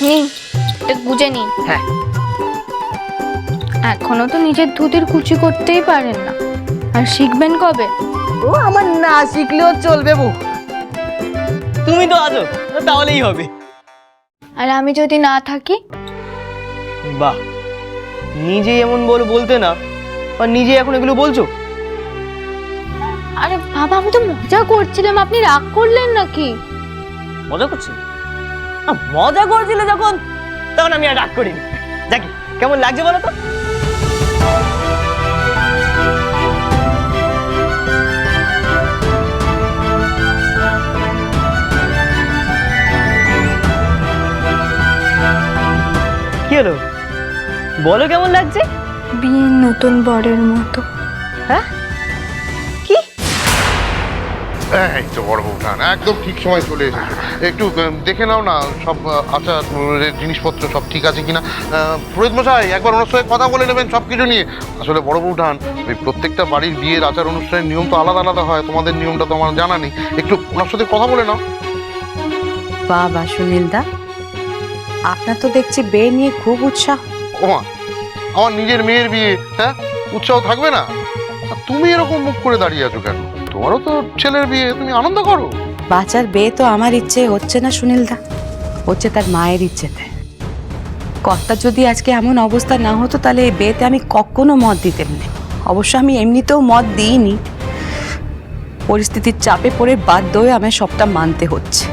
নিন, এটা গুজে নিন। হ্যাঁ, এখনো তো নিজের ধুতির কুচি করতেই পারেন না, আর শিখবেন কবে? ও আমার না শিখলেও চলবে বউ, তুমি তো আছো, তাহলেই হবে। আর আমি যদি না থাকি? বাহ, নিজেই এমন বলতে না, আর নিজে এখন এগুলো বলছো? আরে বাবা, আমি তো মজা করছিলাম, আপনি রাগ করলেন নাকি? মজা করছি? মজা করছিলে যখন, তখন আমি আর রাগ করিনি। যাকে কেমন লাগছে বলো তো? কি হলো, বলো কেমন লাগছে? বিয়ের নতুন বরের মতো। হ্যাঁ, কি? এই তো বড় বউঠান, একদম ঠিক সময় চলে এসেছো। একটু দেখে নাও না সব আচার জিনিসপত্র সব ঠিক আছে কিনা। পুরোহিত মশাই একবার ওনার সঙ্গে কথা বলে নেবেন সব কিছু নিয়ে। আসলে বড় বউঠান, ওই প্রত্যেকটা বাড়ির বিয়ের আচার অনুষ্ঠানের নিয়ম তো আলাদা আলাদা হয়, তোমাদের নিয়মটা তো আমার জানা নেই। একটু ওনার সাথে কথা বলে নাও। বাবা সুনীলদা, আপনার তো দেখছি বিয়ে নিয়ে খুব উৎসাহ। ওমা, আমার নিজের মেয়ের বিয়ে, হ্যাঁ, উৎসাহ থাকবে না? আর তুমি এরকম মুখ করে দাঁড়িয়ে আছো কেন? তোমারও তো ছেলের বিয়ে, তুমি আনন্দ করো। বাচ্চার বিয়ে তো আমার ইচ্ছে হচ্ছে না সুনীলদা, হচ্ছে তার মায়ের ইচ্ছেতে। কর্তা যদি আজকে এমন অবস্থা না হতো তাহলে এই বিয়েতে আমি কখনো মত দিতাম না। অবশ্য আমি এমনিতেও মত দিইনি, পরিস্থিতির চাপে পড়ে বাধ্য হয়ে আমার সবটা মানতে হচ্ছে।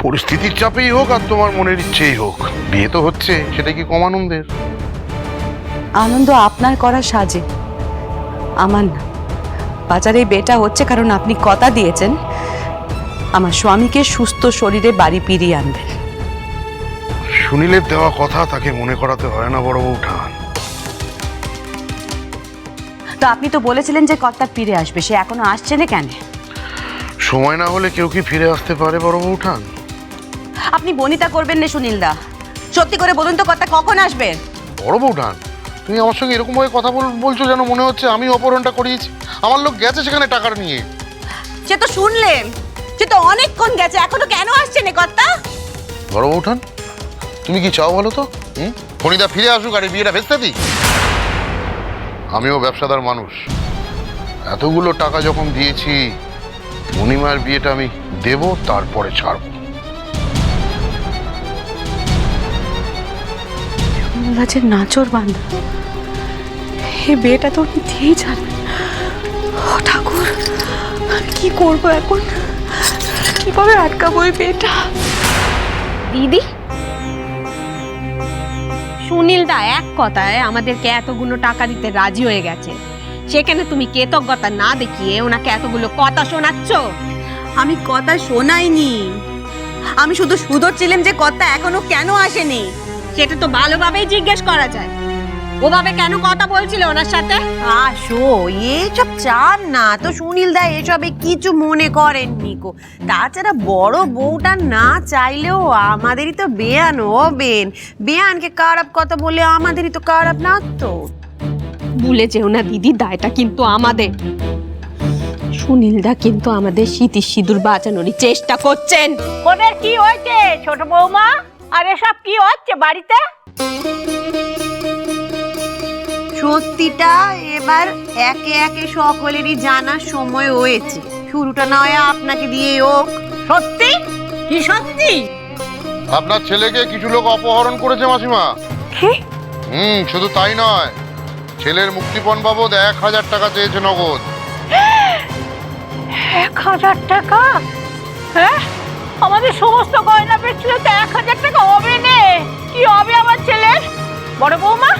পরিস্থিতির চাপেই হোক আর তোমার মনের ইচ্ছেই হোক, বিয়ে তো হচ্ছে, সেটা কি কম আনন্দের? আনন্দ আপনার করা সাজে, আমার না। বাজারে এই বিয়েটা হচ্ছে কারণ আপনি কথা দিয়েছেন আমার স্বামীকে সুস্থ শরীরে বাড়ি ফিরিয়ে আনবেন। সুনীলের দেওয়া কথা তাকে মনে করাতে হয় না বড় বউঠান। তো আপনি তো বলেছিলেন যে কর্তা ফিরে আসবে, সে এখনো আসছে না কেন? সময় না হলে কেউ কি ফিরে আসতে পারে বড় বউঠান? আপনি বনিতা করবেন না সুনীলদা, সত্যি করে বলুন তো কর্তা কখন আসবেন? বড় বউঠান, তুমি আমার সঙ্গে এরকম ভাবে কথা বলছো যেন মনে হচ্ছে আমি অপহরণটা করিয়েছি। আমার লোক গেছে সেখানে টাকা নিয়ে। সে তো শুনলেন, সে তো অনেকক্ষণ গেছে, এখনো কেন আসছে না কর্তা? বড় বউঠান, তুমি কি চাও বলো তো? ফণিদা ফিরে আসুক আর এই বিয়েটা ভেস্তে দিই? আমিও ব্যবসাদার মানুষ, এতগুলো টাকা যখন দিয়েছি, মণিমার বিয়েটা আমি দেব, তারপরে ছাড়বো। যে নাচর বান্ধা, এই বিয়েটা তো উনি দিয়েই ছাড়বেন। ও ঠাকুর, আমি কি করবো এখন? কিভাবে আটকাবো এই বিয়েটা? দিদি, সুনীলদা এক কথায় আমাদেরকে এতগুলো টাকা দিতে রাজি হয়ে গেছে, সেখানে তুমি কৃতজ্ঞতা না দেখিয়ে ওনাকে এতগুলো কথা শোনাচ্ছ। আমি কথা শোনাইনি, আমি শুধু শুধোচ্ছিলাম যে কথা এখনো কেন আসেনি। সেটা তো ভালোভাবেই জিজ্ঞেস করা যায়, ওভাবে কেন কথা বলছিল ওনার সাথে? আসো, এসব চান না তো সুনীলদা, এসবে কিছু মনে করেননি কো। তাছাড়া বড় বউটা না চাইলেও আমাদেরই তো বেয়ান হবেন। বেয়ানকে খারাপ কথা বলে আমাদেরই তো খারাপ না তো। ভুলে যেও না দিদি, দায়টা কিন্তু আমাদের। সুনীলদা কিন্তু আমাদের স্মৃতি সিঁদুর বাঁচানোরই চেষ্টা করছেন। ওদের কি হয়েছে ছোট বৌমা? আর এসব কি হচ্ছে বাড়িতে? সত্যিটা এবার একে একে সকলেরই জানার সময় হয়েছে। শুরুটা না হয় আপনাকে দিয়ে হোক। সত্যি? কি সত্যি? আপনার ছেলেকে কিছু লোক অপহরণ করেছে মাসিমা। শুধু তাই নয়, ছেলের মুক্তিপণ বাবদ 1000 টাকা চেয়েছে নগদ। 1000 টাকা? হ্যাঁ, আমাদের সমস্ত গয়না বেচলে তো 1000 টাকা হবে না। কি হবে আমার ছেলের? বড় বৌমা,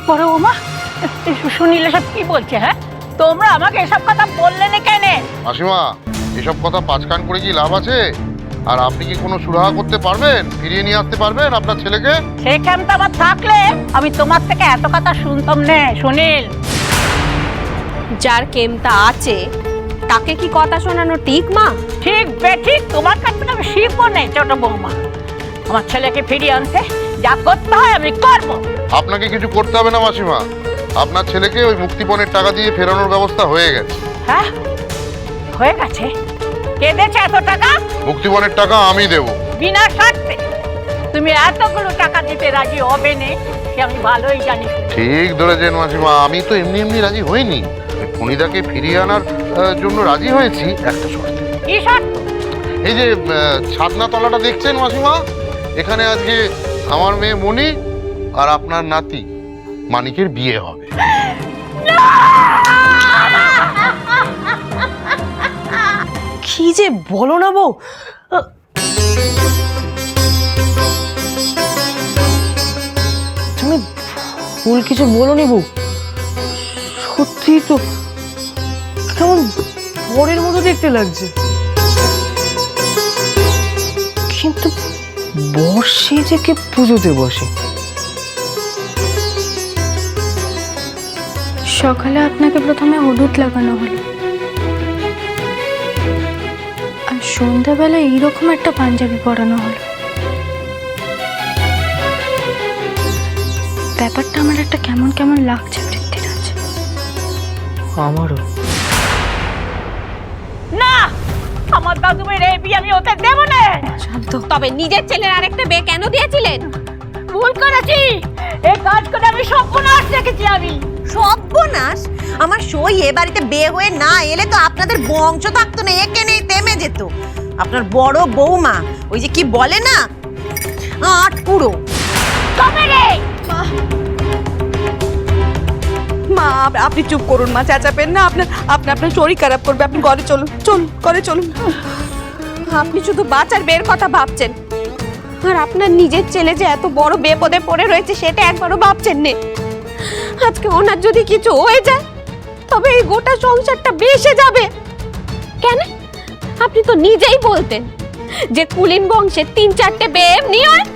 বড় বৌমা, সুনীল এসব কি বলছে? হ্যাঁ, তোমরা আমাকে এসব কথা বললে না কেন? মাসিমা, এসব কথা পাঁচকান করে কি লাভ আছে? আর আপনি কি কোনো সুরাহা করতে পারবেন? ফিরিয়ে নিয়ে আসতে পারবেন আপনার ছেলেকে? সেখানটা আমার থাকলে আমি তোমার থেকে এত কথা শুনতাম না সুনীল। যার কেমতা আছে তাকে কি কথা শোনানো ঠিক মা? ঠিক বেঠিক তোমার কাছ থেকে আমি শিখবো না ছোট বৌমা। আমার ছেলেকে ফিরিয়ে আনতে যা করতে হয় আমি করবো। আপনাকে কিছু করতে হবে না মাসিমা, আপনার ছেলেকে ওই মুক্তিপণের টাকা দিয়ে ফেরানোর ব্যবস্থা হয়ে গেছে। হ্যাঁ, হয়ে গেছে? কে দিয়েছে এত টাকা? মুক্তিপণের টাকা আমি দেব। বিনা শর্তে? তুমি এতগুলো টাকা দিতে রাজি হবে না সে আমি ভালোই জানি। ঠিক ধরেছেন মাসিমা, আমি তো এমনি এমনি রাজি হইনি। ফণিদাকে ফিরিয়ে আনার জন্য রাজি হয়েছি একটা শর্তে। কি শর্ত? এই যে ছাদনা তলাটা দেখছেন মাসিমা, এখানে আজকে আমার মেয়ে মণি আর আপনার নাতি মানিকের বিয়ে হবে। কি যে বলো না বউ, তুমি ভুল কিছু বলোনি বউ, সত্যি তো কেমন বরের মতো দেখতে লাগছে, কিন্তু বর সেজে কে পুজোতে বসে? সকালে আপনাকে প্রথমে হলুদ লাগানো হলো, আর সন্ধ্যাবেলা এইরকম একটা পাঞ্জাবি পরানো হলো। ব্যাপারটা আমার একটা কেমন কেমন লাগছে পৃথ্বীরাজ। আমারও। না, আমার দাদুমের এই বিয়ে আমি ওতে দেব না। শান্ত। তবে নিজের ছেলের আরেকটা বিয়ে কেন দিয়েছিলেন? ভুল করেছি, এই কাজ করে আমি সর্বনাশ দেখেছি। আমি সর্বনাশ? আমার সই এ বাড়িতে বিয়ে হয়ে না এলে তো আপনাদের বংশ থাকতো না, একে নেই তেমে যেত। আপনার বড় বৌমা ওই যে কি বলে না, আট পুরো। কবে রে? মা আপনি চুপ করুন মা, চেঁচাবেন না, আপনার শরীর খারাপ করবে। আপনি ঘরে চলুন, ঘরে চলুন। আপনি শুধু বাচ্চার বের কথা ভাবছেন, আর আপনার নিজের ছেলে যে এত বড় বিপদে পড়ে রয়েছে সেটা একবারও ভাবছেন না। আজকে ওনার যদি কিছু হয়ে যায় তবে এই গোটা সংসারটা ভেসে যাবে। কেন? আপনি তো নিজেই বলতেন যে কুলীন বংশের 3-4টে বিয়ে এমনি হয়।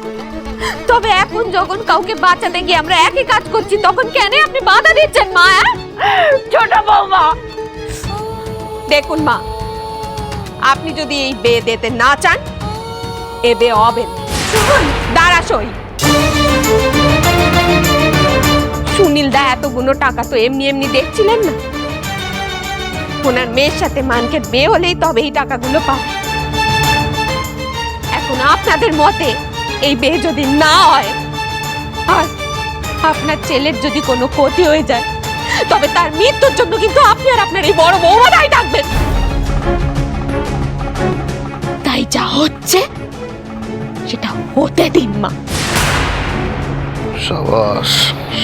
তবে এখন যখন কাউকে বাঁচাতে গিয়ে আমরা একই কাজ করছি তখন কেন আপনি বাধা দিচ্ছেন মা? ছোট বৌমা, দেখুন মা, আপনি যদি এই বিয়ে দিতে না চান এ বিয়ে হবে না। শুনুন দাঁড়াসই, সুনীল দা এতগুলো টাকা তো এমনি এমনি দেখছিলেন না। ওনার মেয়ের সাথে মানকের বিয়ে হলেই তবে এই টাকাগুলো পাবে। এখন আপনাদের মতে এই বিয়ে যদি না হয় আর আপনার ছেলের যদি কোনো ক্ষতি হয়ে যায় তবে তার মৃত্যুর জন্য কিন্তু আপনি আর আপনার এই বড় বৌমা দায়ী থাকবেন। তাই যা হচ্ছে সেটা হতে দিন মা। সাবাস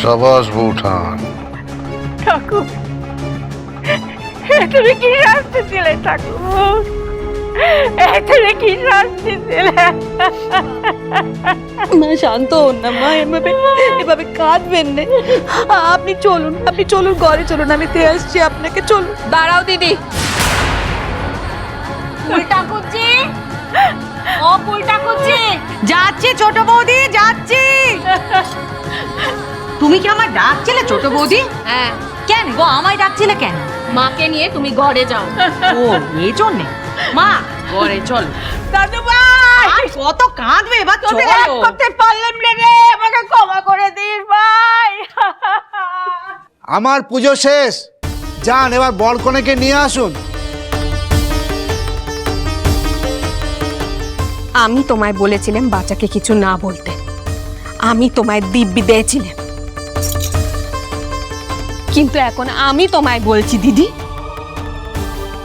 সাবাস বৌঠান। ঠাকুর তুমি কি শাস্তি দিলে? ঠাকুর তুমি কি শাস্তি দিলে? মা শান্ত হন না মা, এভাবে কাঁদবেন না। আপনি চলুন ঘরে চলুন, আমি দিয়ে আসছি আপনাকে। চলুন। দাঁড়াও দিদি। উল্টা করছি, ও উল্টা করছি। যাচ্ছি ছোট বৌদি, যাচ্ছি। তুমি কি আমার ডাকছিলে ছোট বৌদি? হ্যাঁ, কেন গো আমায় ডাকছিলে কেন? মাকে নিয়ে তুমি ঘরে যাও। ও এই জন্যে? মা ঘরে চল। দাদু ভাই, আর কত কাঁদবে এবার, তোকে চলো। এক করতে পারলাম না রে, আমাকে ক্ষমা করে দিস ভাই। আমার পুজো শেষ, যান এবার বরকনেকে নিয়ে আসুন। আমি তোমায় বলেছিলাম বাচ্চাকে কিছু না বলতে, আমি তোমায় দিব্যি দিয়েছিলাম, কিন্তু এখন আমি তোমায় বলছি দিদি,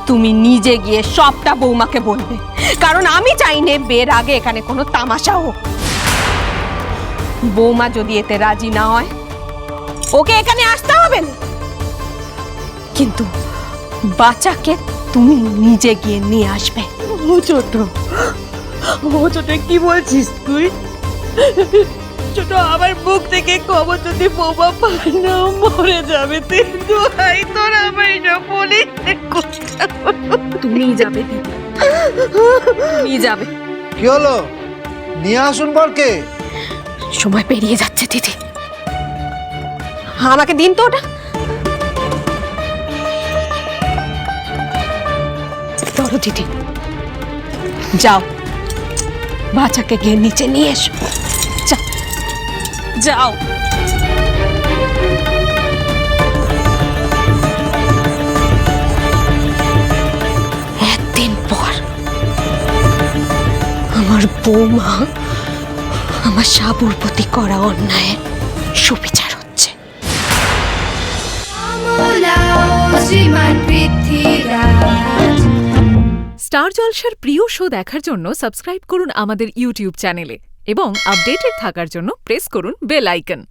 তুমি নিজে গিয়ে সবটা বৌমাকে বলবে, কারণ আমি চাই না বিয়ের আগে এখানে কোনো তামাশা হোক। বৌমা যদি এতে রাজি না হয় ওকে এখানে আসতে হবে না, কিন্তু বাচ্চাকে তুমি নিজে গিয়ে নিয়ে আসবে। ও ছোট কি বলছিস তুই? ছোট আমার মুখ থেকে খবর যদি বৌমা পায় না মরে যাবে। কিন্তু তোর আমার এটা বলিস তুমি যাবে দিদি, তুমি যাবে। কি হলো, নিয়ে আসুন বরকে। সময় পেরিয়ে যাচ্ছে দিদি, আমাকে দিন তো ওটা। ধরো দিদি, যাও বাচ্চাকে গিয়ে নিচে নিয়ে এসো। যাও। একদিন পর আমার বৌমা আমার সাবুর প্রতি করা অন্যায়ের সুবিচার হচ্ছে। স্টার জলসার প্রিয় শো দেখার জন্য সাবস্ক্রাইব করুন আমাদের ইউটিউব চ্যানেলে এবং আপডেটেড থাকার জন্য প্রেস করুন বেল আইকন।